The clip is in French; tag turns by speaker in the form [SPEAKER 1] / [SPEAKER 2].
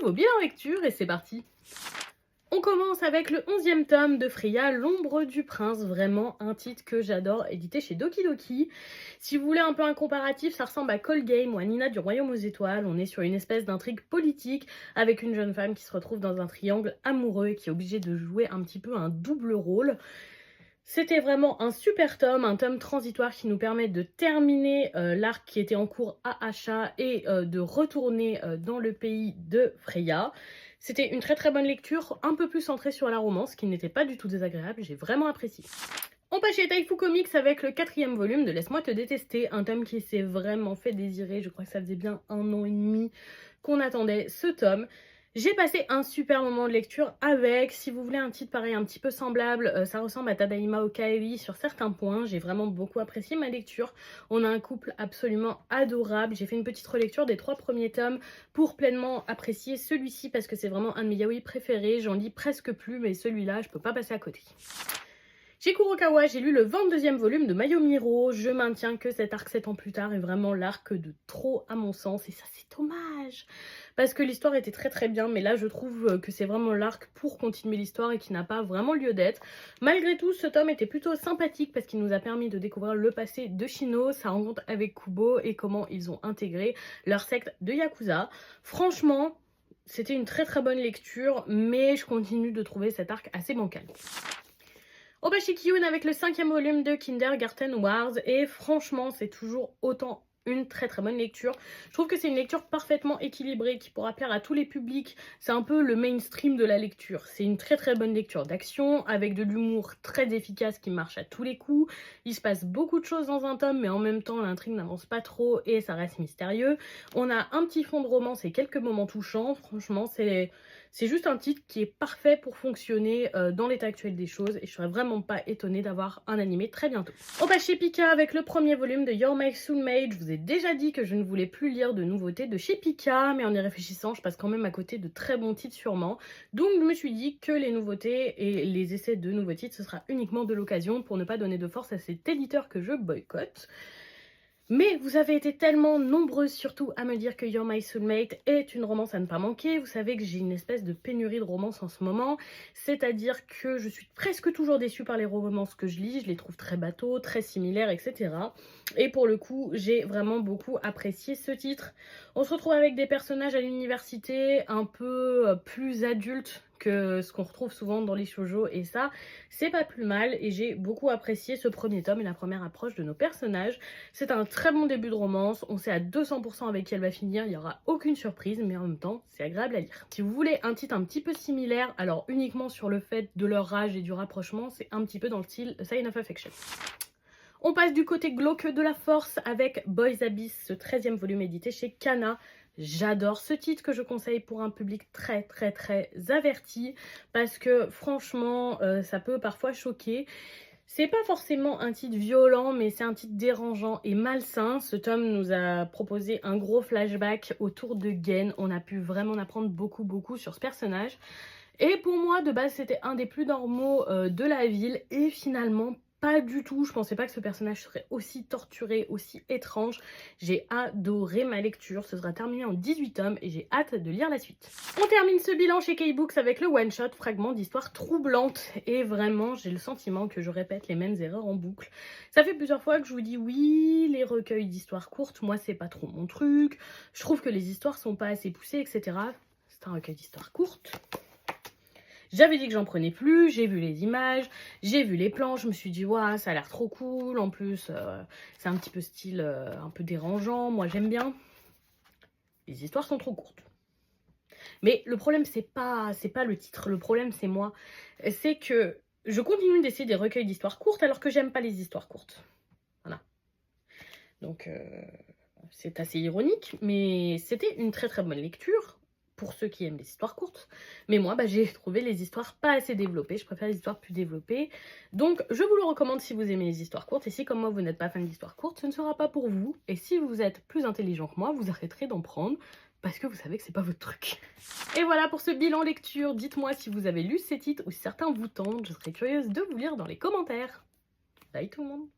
[SPEAKER 1] au bilan lecture et c'est parti. On commence avec le 11e tome de Freya, L'ombre du prince, vraiment un titre que j'adore, édité chez Doki Doki. Si vous voulez un peu un comparatif, ça ressemble à Call Game ou à Nina du Royaume aux Étoiles. On est sur une espèce d'intrigue politique avec une jeune femme qui se retrouve dans un triangle amoureux et qui est obligée de jouer un petit peu un double rôle. C'était vraiment un super tome, un tome transitoire qui nous permet de terminer l'arc qui était en cours à Asha et de retourner dans le pays de Freya. C'était une très très bonne lecture, un peu plus centrée sur la romance, qui n'était pas du tout désagréable, j'ai vraiment apprécié. On passe chez Taifu Comics avec le 4e volume de Laisse-moi te détester, un tome qui s'est vraiment fait désirer, je crois que ça faisait bien 1 an et demi qu'on attendait ce tome. J'ai passé un super moment de lecture avec, si vous voulez un titre pareil, un petit peu semblable, ça ressemble à Tadaima Okaeri sur certains points, j'ai vraiment beaucoup apprécié ma lecture. On a un couple absolument adorable, j'ai fait une petite relecture des 3 premiers tomes pour pleinement apprécier celui-ci parce que c'est vraiment un de mes yaoi préférés, j'en lis presque plus mais celui-là je peux pas passer à côté. Chez Kurokawa, j'ai lu le 22e volume de Mayomiro. Je maintiens que cet arc 7 ans plus tard est vraiment l'arc de trop à mon sens et ça c'est dommage parce que l'histoire était très très bien mais là je trouve que c'est vraiment l'arc pour continuer l'histoire et qui n'a pas vraiment lieu d'être. Malgré tout, ce tome était plutôt sympathique parce qu'il nous a permis de découvrir le passé de Shino, sa rencontre avec Kubo et comment ils ont intégré leur secte de Yakuza. Franchement, c'était une très très bonne lecture mais je continue de trouver cet arc assez bancal. Obashi Kiyun avec le 5e volume de Kindergarten Wars et franchement c'est toujours autant une très très bonne lecture. Je trouve que c'est une lecture parfaitement équilibrée qui pourra plaire à tous les publics. C'est un peu le mainstream de la lecture. C'est une très très bonne lecture d'action avec de l'humour très efficace qui marche à tous les coups. Il se passe beaucoup de choses dans un tome mais en même temps l'intrigue n'avance pas trop et ça reste mystérieux. On a un petit fond de romance et quelques moments touchants. Franchement c'est juste un titre qui est parfait pour fonctionner dans l'état actuel des choses et je serais vraiment pas étonnée d'avoir un animé très bientôt. On passe chez Pika avec le 1er volume de You're My Soulmate. Je vous ai déjà dit que je ne voulais plus lire de nouveautés de chez Pika, mais en y réfléchissant, je passe quand même à côté de très bons titres sûrement. Donc je me suis dit que les nouveautés et les essais de nouveaux titres, ce sera uniquement de l'occasion pour ne pas donner de force à cet éditeur que je boycotte. Mais vous avez été tellement nombreuses surtout à me dire que You're My Soulmate est une romance à ne pas manquer. Vous savez que j'ai une espèce de pénurie de romances en ce moment. C'est-à-dire que je suis presque toujours déçue par les romances que je lis. Je les trouve très bateaux, très similaires, etc. Et pour le coup, j'ai vraiment beaucoup apprécié ce titre. On se retrouve avec des personnages à l'université un peu plus adultes que ce qu'on retrouve souvent dans les shoujo et ça c'est pas plus mal et j'ai beaucoup apprécié ce premier tome et la première approche de nos personnages. C'est un très bon début de romance, on sait à 200% avec qui elle va finir, il n'y aura aucune surprise mais en même temps c'est agréable à lire. Si vous voulez un titre un petit peu similaire, alors uniquement sur le fait de leur âge et du rapprochement, c'est un petit peu dans le style Sign of Affection. On passe du côté glauque de la force avec Boys Abyss, ce 13e volume édité chez Kana. J'adore ce titre que je conseille pour un public très très très averti parce que franchement ça peut parfois choquer. C'est pas forcément un titre violent mais c'est un titre dérangeant et malsain. Ce tome nous a proposé un gros flashback autour de Gen. On a pu vraiment en apprendre beaucoup sur ce personnage. Et pour moi de base c'était un des plus normaux de la ville et finalement pas du tout, je pensais pas que ce personnage serait aussi torturé, aussi étrange. J'ai adoré ma lecture, ce sera terminé en 18 tomes et j'ai hâte de lire la suite. On termine ce bilan chez K-Books avec le one-shot fragment d'histoire troublante et vraiment j'ai le sentiment que je répète les mêmes erreurs en boucle. Ça fait plusieurs fois que je vous dis oui, les recueils d'histoires courtes, moi c'est pas trop mon truc, je trouve que les histoires sont pas assez poussées, etc. C'est un recueil d'histoires courtes. J'avais dit que j'en prenais plus, j'ai vu les images, j'ai vu les plans, je me suis dit ouais, ça a l'air trop cool, en plus c'est un petit peu style un peu dérangeant, moi j'aime bien. Les histoires sont trop courtes. Mais le problème c'est pas le titre, le problème c'est moi. C'est que je continue d'essayer des recueils d'histoires courtes alors que j'aime pas les histoires courtes. Voilà. Donc c'est assez ironique, mais c'était une très très bonne lecture. Pour ceux qui aiment les histoires courtes. Mais moi, j'ai trouvé les histoires pas assez développées. Je préfère les histoires plus développées. Donc, je vous le recommande si vous aimez les histoires courtes. Et si, comme moi, vous n'êtes pas fan d'histoires courtes, ce ne sera pas pour vous. Et si vous êtes plus intelligent que moi, vous arrêterez d'en prendre. Parce que vous savez que c'est pas votre truc. Et voilà pour ce bilan lecture. Dites-moi si vous avez lu ces titres ou si certains vous tentent. Je serais curieuse de vous lire dans les commentaires. Bye tout le monde.